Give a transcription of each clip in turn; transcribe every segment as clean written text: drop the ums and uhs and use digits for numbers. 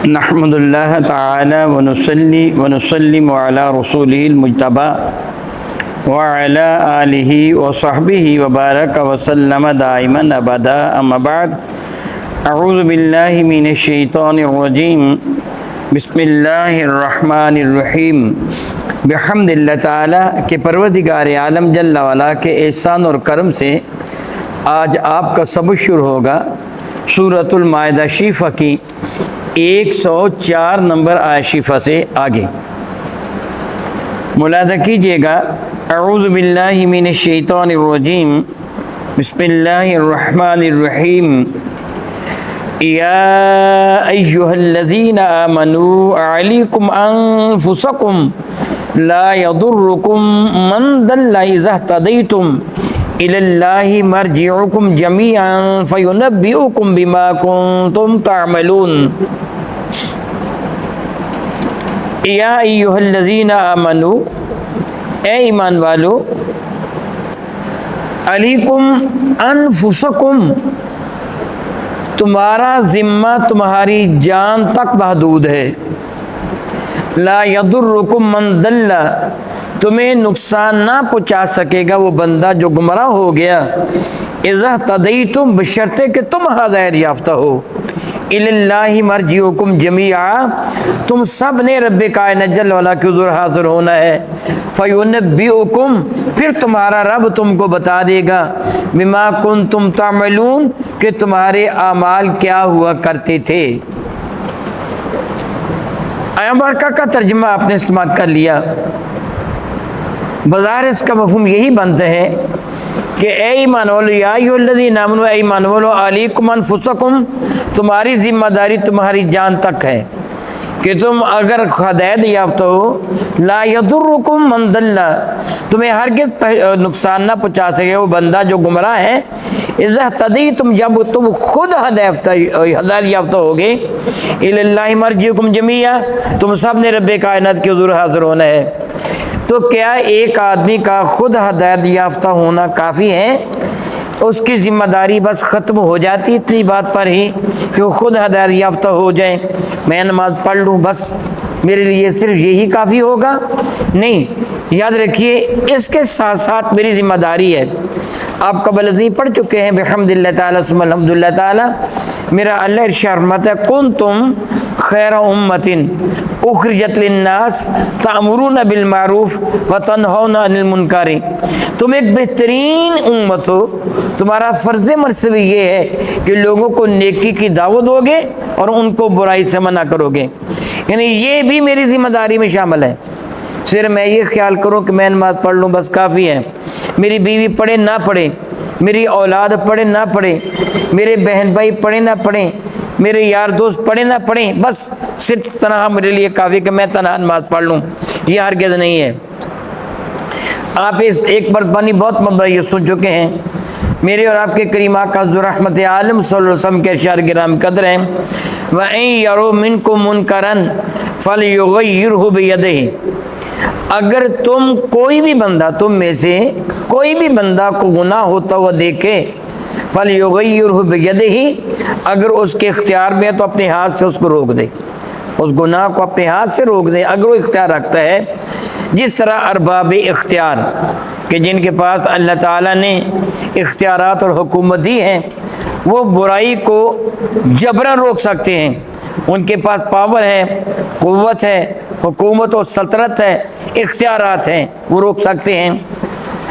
نحمد اللہ تعالی ونصلی ونسلم علی رسولہ المجتبی وعلی آلہ وصحبہ وبارک وسلم دائما ابدا اما بعد اعوذ باللہ من الشیطان الرجیم بسم اللہ الرحمن الرحیم بحمد اللہ تعالی کہ پروردگار عالم جل وعلا کے احسان اور کرم سے آج آپ کا سبق شروع ہوگا سورۃ المائدہ شریفہ کی 104 نمبر آیت شریفہ سے آگے ملاحظہ کیجئے گا۔ اعوذ باللہ من الشیطان الرجیم بسم اللہ الرحمن الرحیم یا ایہا الذین آمنوا علیکم انفسکم لا یضرکم من ضل اذا اہتدیتم الی اللہ مرجعکم جمیعا فینبئکم بما کنتم تعملون۔ یا ایہا الذین آمنوا، اے ایمان والو، علیکم انفسکم، تمہارا ذمہ تمہاری جان تک محدود ہے۔ لا یضرکم من ضل، تمہیں نقصان نہ پہنچا سکے گا وہ بندہ جو گمراہ ہو گیا، اذا اہتدیتم، بشرطے کہ تم ہدایت یافتہ ہو، الی اللہ مرجعکم جمیعا، تم سب نے رب کائنات جل وعلا کے حضور حاضر ہونا ہے، فینبئکم، پھر تمہارا رب تم کو بتا دے گا، بما کنتم تعملون، کہ تمہارے اعمال کیا ہوا کرتے تھے۔ آیت مبارکہ کا ترجمہ آپ نے استعمال کر لیا، بظاہر اس کا مفہوم یہی بنتا ہے کہ اے ایمان والو، یا ایھا الذین آمنوا، اے ایمان والو، علیکم انفسکم، تمہاری ذمہ داری تمہاری جان تک ہے کہ تم اگر ہدایت یافتہ ہو، لا یضرکم من ضل، تمہیں ہرگز نقصان نہ پہنچا سکے وہ بندہ جو گمراہ ہے، اذا اہتدیتم، جب تم خود ہدایت یافتہ ہوگے، الی اللہ مرجعکم جمیعا، تم سب نے رب کائنات کے حضور حاضر ہونا ہے۔ تو کیا ایک آدمی کا خود ہدایت یافتہ ہونا کافی ہے؟ اس کی ذمہ داری بس ختم ہو جاتی اتنی بات پر ہی کہ وہ خود ہدایت یافتہ ہو جائیں، میں نماز پڑھ لوں بس میرے لیے صرف یہی کافی ہوگا؟ نہیں، یاد رکھیے اس کے ساتھ ساتھ میری ذمہ داری ہے۔ آپ قبل ازیں پڑھ چکے ہیں بحمد اللہ تعالیٰ ثم الحمد للہ تعالیٰ، میرا اللہ ارشاد فرماتا ہے کنتم خیر امۃ اخرجت للناس تأمرون بالمعروف وتنہون عن المنکر، تم ایک بہترین امت ہو، تمہارا فرض مرتبہ یہ ہے کہ لوگوں کو نیکی کی دعوت دو گے اور ان کو برائی سے منع کرو گے، یعنی یہ بھی میری ذمہ داری میں شامل ہے۔ صرف میں یہ خیال کروں کہ میں نماز پڑھ لوں بس کافی ہے، میری بیوی پڑھے نہ پڑھے، میری اولاد پڑھے نہ پڑھے، میرے بہن بھائی پڑھے نہ پڑھیں، میرے یار دوست پڑھے نہ پڑھیں، بس صرف تنہا میرے لیے کافی کہ میں تنہا نماز پڑھ لوں، یہ ہرگز نہیں ہے۔ آپ اس ایک مرتبہ بہت مرتبہ یہ سن چکے ہیں، میرے اور آپ کے کریم آقا حضور رحمت عالم صلی اللہ علیہ وسلم کے اشعار گرامی قدر ہیں، وَإِن يَرَوْا مِنكُم مُنكَرًا فَلْيُغَيِّرْهُ بِيَدِهِ، اگر تم کوئی بھی بندہ، تم میں سے کوئی بھی بندہ کو گناہ ہوتا ہوا دیکھے، فَلْيُغَيِّرْهُ بِيَدِهِ، اگر اس کے اختیار میں ہے تو اپنے ہاتھ سے اس کو روک دے، اس گناہ کو اپنے ہاتھ سے روک دے اگر وہ اختیار رکھتا ہے۔ جس طرح ارباب اختیار کہ جن کے پاس اللہ تعالیٰ نے اختیارات اور حکومت دی ہیں، وہ برائی کو جبراً روک سکتے ہیں، ان کے پاس پاور ہے، قوت ہے، حکومت و سلطنت ہے، اختیارات ہیں، وہ روک سکتے ہیں۔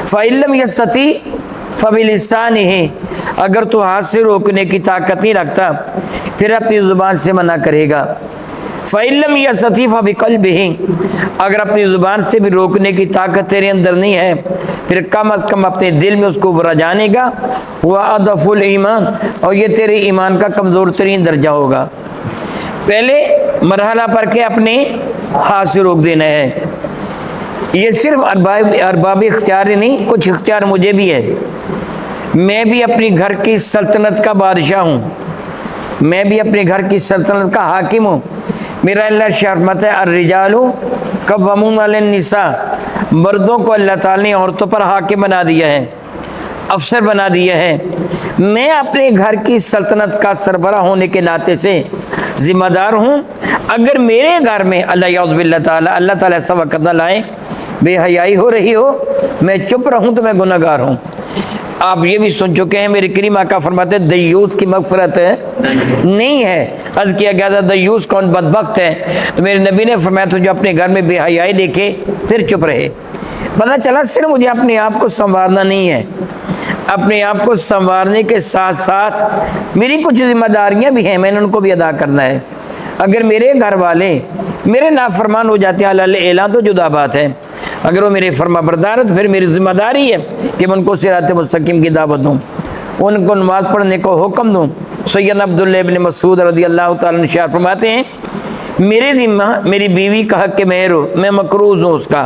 فَإِن لَّمْ يَسْتَطِعْ فَبِلِسَانِهِ، اگر تو ہاتھ سے روکنے کی طاقت نہیں رکھتا پھر اپنی زبان سے منع کرے گا۔ فَإِن لَّمْ يَسْتَطِعْ فَبِقَلْبِهِ، اگر اپنی زبان سے بھی روکنے کی طاقت تیرے اندر نہیں ہے پھر کم از کم اپنے دل میں اس کو برا جانے گا۔ وَأَضْعَفُ الْإِيمَانِ، اور یہ تیرے ایمان کا کمزور ترین درجہ ہوگا۔ پہلے مرحلہ پر کے اپنے ہاتھ سے روک دینا ہے۔ یہ صرف ارباب اختیار ہی نہیں، کچھ اختیار مجھے بھی ہے، میں بھی اپنی گھر کی سلطنت کا بادشاہ ہوں، میں بھی اپنے گھر کی سلطنت کا حاکم ہوں۔ میرا اللہ شرمت ہے الرجال قوامون علی النساء، مردوں کو اللہ تعالی نے عورتوں پر حاکم بنا دیا ہے۔ افسر بنا دیا ہے، میں اپنے گھر کی سلطنت کا سربراہ ہونے کے ناطے سے ذمہ دار ہوں، اگر میرے گھر میں اللہ یعوذ باللہ تعالیٰ اللہ تعالیٰ ایسا وقت نہ لائے بے حیائی ہو رہی ہو، میں چپ رہوں تو میں گناہ گار ہوں۔ آپ یہ بھی سن چکے ہیں، میرے کریم آقا فرماتے ہیں دیوس کی مغفرت نہیں ہے۔ عرض کیا گیا تھا دیوس کون، بدبخت ہے، تو میرے نبی نے فرمایا تو جو اپنے گھر میں بے حیائی دیکھے پھر چپ رہے۔ پتہ چلا صرف مجھے اپنے آپ کو سنوارنا نہیں ہے، اپنے آپ کو سنوارنے کے ساتھ ساتھ میری کچھ ذمہ داریاں بھی ہیں، میں نے ان کو بھی ادا کرنا ہے۔ اگر میرے گھر والے میرے نافرمان ہو جاتے ہیں حلال اعلان تو جدا بات ہے، اگر وہ میرے فرما بردار ہیں تو پھر میری ذمہ داری ہے کہ میں ان کو صراط مستقیم کی دعوت دوں، ان کو نماز پڑھنے کو حکم دوں۔ سیدنا عبداللہ ابن مسعود رضی اللہ تعالیٰ عنہ ارشاد فرماتے ہیں میرے ذمہ میری بیوی کا حق مہر ہو، میں مقروض ہوں اس کا۔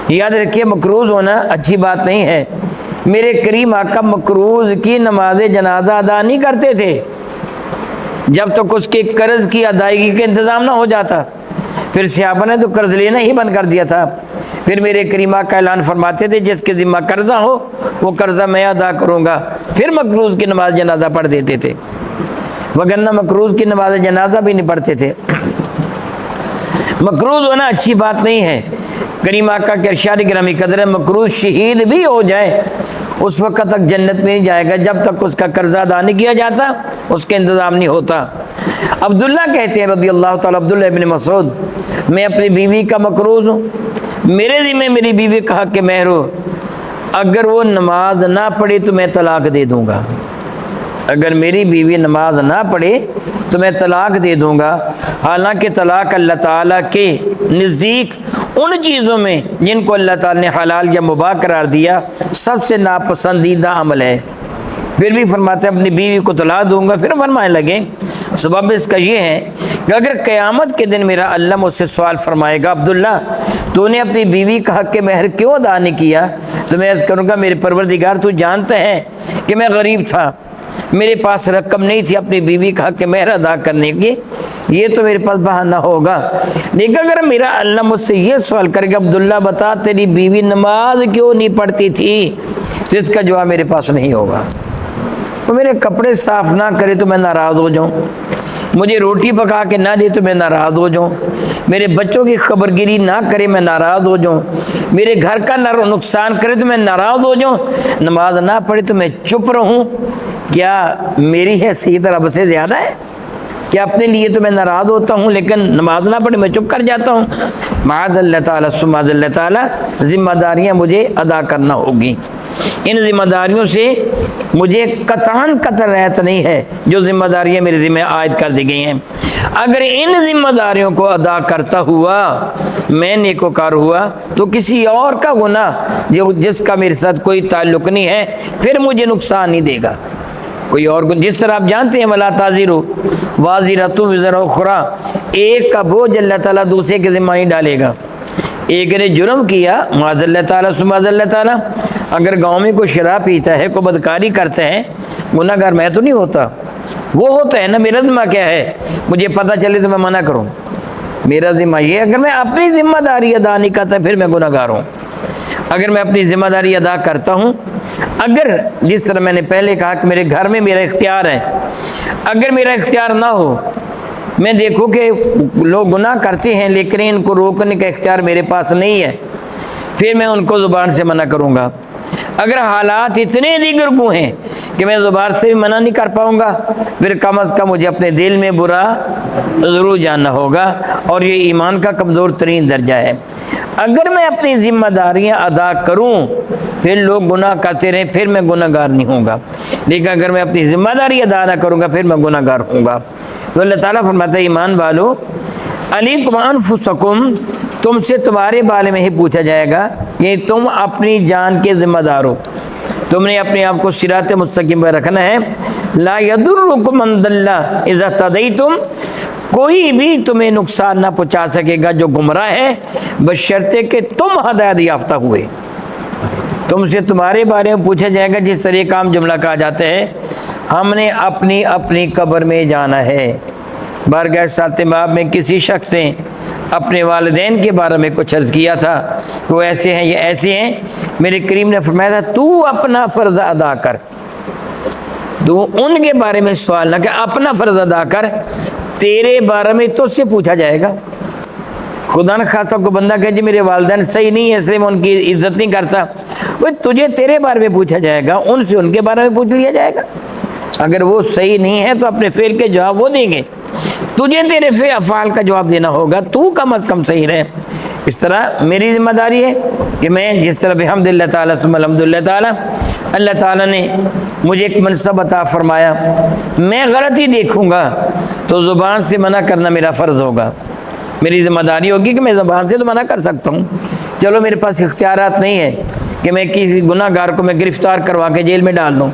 یاد رکھیے مقروض ہونا اچھی بات نہیں ہے۔ میرے کریم آقا مقروض کی نماز جنازہ ادا نہیں کرتے تھے جب تک اس کے قرض کی ادائیگی کا انتظام نہ ہو جاتا، پھر صحابہ نے تو قرض لینا ہی بند کر دیا تھا۔ پھر میرے کریم آقا اعلان فرماتے تھے جس کے ذمہ قرضہ ہو وہ قرضہ میں ادا کروں گا، پھر مقروض کی نماز جنازہ پڑھ دیتے تھے، وگرنہ مقروض کی نماز جنازہ بھی نہیں پڑھتے تھے۔ مقروض ہونا اچھی بات نہیں ہے۔ کریم آقا کے ارشاد گرامی قدر ہے مقروض شہید بھی ہو جائے اس وقت تک جنت میں نہیں جائے گا جب تک اس کا قرضہ ادا نہیں کیا جاتا، اس کا انتظام نہیں ہوتا۔ عبداللہ کہتے ہیں رضی اللہ تعالیٰ عبداللہ ابن مسعود میں اپنی بیوی کا مقروض ہوں، میرے ذمہ میری بیوی کا حق مہر ہو، اگر وہ نماز نہ پڑھے تو میں طلاق دے دوں گا، اگر میری بیوی نماز نہ پڑھے تو میں طلاق دے دوں گا۔ حالانکہ طلاق اللہ تعالیٰ کے نزدیک ان چیزوں میں جن کو اللہ تعالیٰ نے حلال یا مباح قرار دیا سب سے ناپسندیدہ عمل ہے، پھر بھی فرماتے ہیں اپنی بیوی کو طلاق دوں گا۔ پھر فرمانے لگے سبب اس کا یہ ہے کہ اگر قیامت کے دن میرا اللہ مجھ سے سوال فرمائے گا عبداللہ تو نے اپنی بیوی کا حق مہر کیوں ادا نہیں کیا، تو میں عرض کروں گا میرے پروردگار تو جانتا ہے کہ میں غریب تھا، میرے پاس رقم نہیں تھی اپنی بیوی کا حق مہر ادا کرنے کی، یہ تو میرے پاس بہانہ ہوگا۔ لیکن اگر میرا اللہ مجھ سے یہ سوال کرے کہ عبداللہ بتا تیری بیوی نماز کیوں نہیں پڑھتی تھی، تو اس کا جواب میرے پاس نہیں ہوگا۔ وہ میرے کپڑے صاف نہ کرے تو میں ناراض ہو جاؤں، مجھے روٹی پکا کے نہ دے تو میں ناراض ہو جاؤں، میرے بچوں کی خبرگیری نہ کرے میں ناراض ہو جاؤں، میرے گھر کا نقصان کرے تو میں ناراض ہو جاؤں، نماز نہ پڑھے تو میں چپ رہوں، کیا میری حیثیت رب سے زیادہ ہے؟ کہ اپنے لیے تو میں ناراض ہوتا ہوں لیکن نماز نہ پڑھے میں چپ کر جاتا ہوں؟ معاذ اللہ تعالیٰ سماذ اللہ تعالیٰ، ذمہ داریاں مجھے ادا کرنا ہوگی، ان ذمہ داریوں سے مجھے قطعاً قطع رعایت نہیں ہے جو ذمہ داریاں میرے ذمہ عائد کر دی گئی ہیں۔ اگر ان ذمہ داریوں کو ادا کرتا ہوا میں نیکوکار ہوا تو کسی اور کا گناہ جس کا میرے ساتھ کوئی تعلق نہیں ہے پھر مجھے نقصان نہیں دے گا۔ کوئی اور جس طرح آپ جانتے ہیں وَلَا تَزِرُ وَازِرَةٌ وِزْرَ أُخْرَىٰ، ایک کا بوجھ اللہ تعالیٰ دوسرے کے ذمہ نہیں ڈالے گا۔ ایک نے جرم کیا معاذ اللہ تعالیٰ سماذ اللہ تعالیٰ، اگر گاؤں میں کوئی شراب پیتا ہے کوئی بدکاری کرتا ہے، گناہ گار میں تو نہیں ہوتا، وہ ہوتا ہے نا، میرا ذمہ کیا ہے؟ مجھے پتہ چلے تو میں منع کروں، میرا ذمہ یہ، اگر میں اپنی ذمہ داری ادا نہیں کرتا پھر میں گناہ گار ہوں۔ اگر میں اپنی ذمہ داری ادا کرتا ہوں، اگر جس طرح میں نے پہلے کہا کہ میرے گھر میں میرا اختیار ہے، اگر میرا اختیار نہ ہو، میں دیکھوں کہ لوگ گناہ کرتے ہیں لیکن ان کو روکنے کا اختیار میرے پاس نہیں ہے، پھر میں ان کو زبان سے منع کروں گا۔ اگر حالات اتنے دیگر کو ہیں کہ میں زبان سے بھی منع نہیں کر پاؤں گا، پھر کم از کم مجھے اپنے دل میں برا ضرور جاننا ہوگا، اور یہ ایمان کا کمزور ترین درجہ ہے۔ اگر میں اپنی ذمہ داریاں ادا کروں پھر لوگ گناہ کرتے رہیں پھر میں گناہ گار نہیں ہوں گا، لیکن اگر میں اپنی ذمہ داری ادا نہ کروں گا پھر میں گناہ گار ہوں گا۔ تو اللہ تعالیٰ فرماتا ہے ایمان والو علیکم انفسکم، تم سے تمہارے بارے میں ہی پوچھا جائے گا، یہ تم اپنی جان کے ذمہ دار ہو، تم نے اپنے آپ کو صراط مستقیم پر رکھنا ہے۔ لا یضرکم من ضل اذا اهتدیتم، کوئی بھی تمہیں نقصان نہ پہنچا سکے گا جو گمراہ ہے بشرطے کہ تم ہدایت یافتہ ہوئے۔ تم سے تمہارے بارے میں پوچھا جائے گا، جس طرح کام جملہ کہا جاتا ہے ہم نے اپنی اپنی قبر میں جانا ہے۔ بارگاہ ساتھ باب میں کسی شخص سے اپنے والدین کے بارے میں کچھ عرض کیا تھا کہ وہ ایسے ہیں یہ ایسے ہیں، میرے کریم نے فرمایا تھا تو اپنا فرض ادا کر، تو ان کے بارے میں سوال نہ کہ اپنا فرض ادا کر، تیرے بارے میں تجھ سے پوچھا جائے گا۔ خدا نخواستہ کو بندہ کہ جی میرے والدین صحیح نہیں ہے اس لیے میں ان کی عزت نہیں کرتا، وہ تجھے تیرے بارے میں پوچھا جائے گا، ان سے ان کے بارے میں پوچھ لیا جائے گا۔ اگر وہ صحیح نہیں ہے تو اپنے فعل کے جواب وہ دیں گے، تجھے تیرے افعال کا جواب دینا ہوگا، تو کم از کم صحیح رہے۔ اس طرح میری ذمہ داری ہے کہ میں جس طرح بحمد اللہ تعالیٰ ثم الحمد للہ تعالیٰ اللہ تعالیٰ نے مجھے ایک منصب عطا فرمایا، میں غلطی دیکھوں گا تو زبان سے منع کرنا میرا فرض ہوگا، میری ذمہ داری ہوگی کہ میں زبان سے تو منع کر سکتا ہوں، چلو میرے پاس اختیارات نہیں ہے کہ میں کسی گناہ گار کو میں گرفتار کروا کے جیل میں ڈال دوں،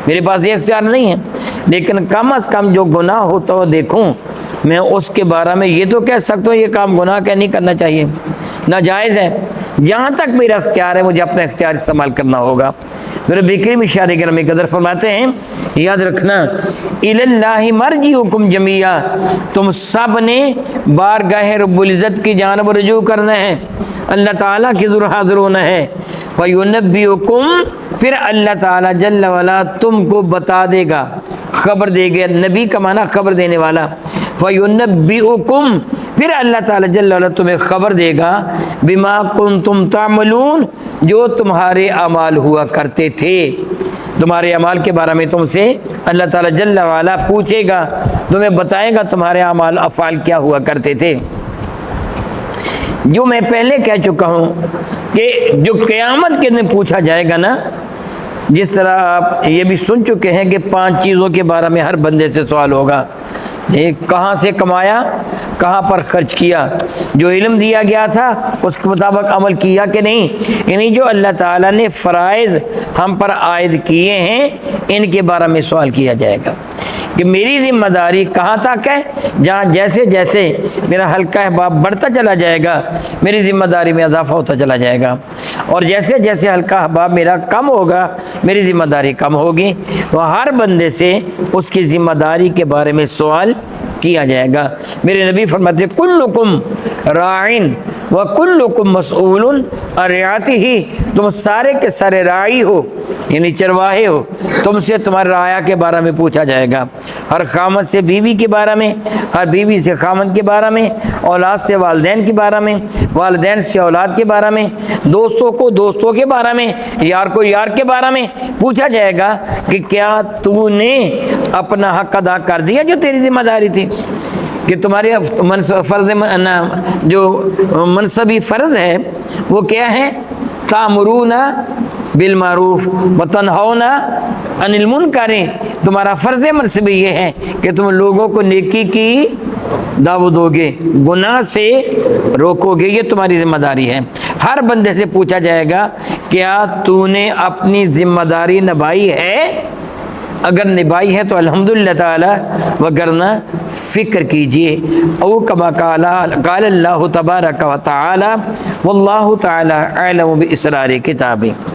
میرے پاس یہ اختیار نہیں ہے، لیکن کم از کم جو گناہ ہوتا ہو دیکھوں میں اس کے بارے میں یہ تو کہہ سکتا ہوں یہ کام گناہ کیا نہیں کرنا چاہیے، ناجائز ہے، جہاں تک میرا اختیار ہے مجھے اپنا اختیار استعمال کرنا ہوگا۔ میرے بکریم اشارے گرامی قدر فرماتے ہیں یاد رکھنا الاللہ مرجعکم جمیعا، تم سب نے بارگاہ رب العزت کی جانب رجوع کرنا ہے، اللہ تعالیٰ کی حضور حاضر ہونا ہے، وَيُنَبِّئُكُمْ، پھر اللہ تعالیٰ جل وعلا تم کو بتا دے گا، خبر دے گا، نبی کا معنی خبر دینے والا، فَيُنَبِّئُكُمْ، پھر اللہ تعالیٰ جل وعلا تمہیں خبر دے گا، بِمَا كُنْتُمْ تَعْمَلُونَ، جو تمہارے اعمال ہوا کرتے تھے، تمہارے اعمال کے بارے میں تم سے اللہ تعالیٰ جل وعلا پوچھے گا، تمہیں بتائے گا تمہارے اعمال افعال کیا ہوا کرتے تھے۔ جو میں پہلے کہہ چکا ہوں کہ جو قیامت کے دن پوچھا جائے گا نا، جس طرح آپ یہ بھی سن چکے ہیں کہ 5 چیزوں کے بارے میں ہر بندے سے سوال ہوگا، کہاں سے کمایا، کہاں پر خرچ کیا، جو علم دیا گیا تھا اس کے مطابق عمل کیا کہ نہیں، یعنی جو اللہ تعالیٰ نے فرائض ہم پر عائد کیے ہیں ان کے بارے میں سوال کیا جائے گا کہ میری ذمہ داری کہاں تک ہے، جہاں جیسے جیسے میرا حلقہ احباب بڑھتا چلا جائے گا میری ذمہ داری میں اضافہ ہوتا چلا جائے گا، اور جیسے جیسے حلقہ احباب میرا کم ہوگا میری ذمہ داری کم ہوگی، وہ ہر بندے سے اس کی ذمہ داری کے بارے میں سوال کیا جائے گا۔ میرے نبی فرماتے ہیں کلکم راعن وکلکم مسئول عن رعیتہ، تم سارے کے سارے راعی ہو یعنی چرواہے ہو، تم سے تمہارے رعایا کے بارے میں پوچھا جائے گا، ہر خامد سے بیوی کے بارے میں، ہر بیوی سے خامد کے بارے میں، اولاد سے والدین کے بارے میں، والدین سے اولاد کے بارے میں، دوستوں کو دوستوں کے بارے میں، یار کو یار کے بارے میں پوچھا جائے گا کہ کیا تو نے اپنا حق ادا کر دیا جو تیری ذمہ داری تھی، کہ تمہارے فرض جو منصبی فرض ہے وہ کیا ہے، تامرون بالمعروف وتنہون عن المنکر، تمہارا فرض منصبی یہ ہے کہ تم لوگوں کو نیکی کی دعوت دو گے، گناہ سے روکو گے، یہ تمہاری ذمہ داری ہے۔ ہر بندے سے پوچھا جائے گا کیا تو نے اپنی ذمہ داری نبھائی ہے، اگر نبھائی ہے تو الحمدللہ تعالی، وگرنہ فکر کیجئے، او کما قال اللہ تبارک و تعالی واللہ تعالی اعلم باسرار کتابہ۔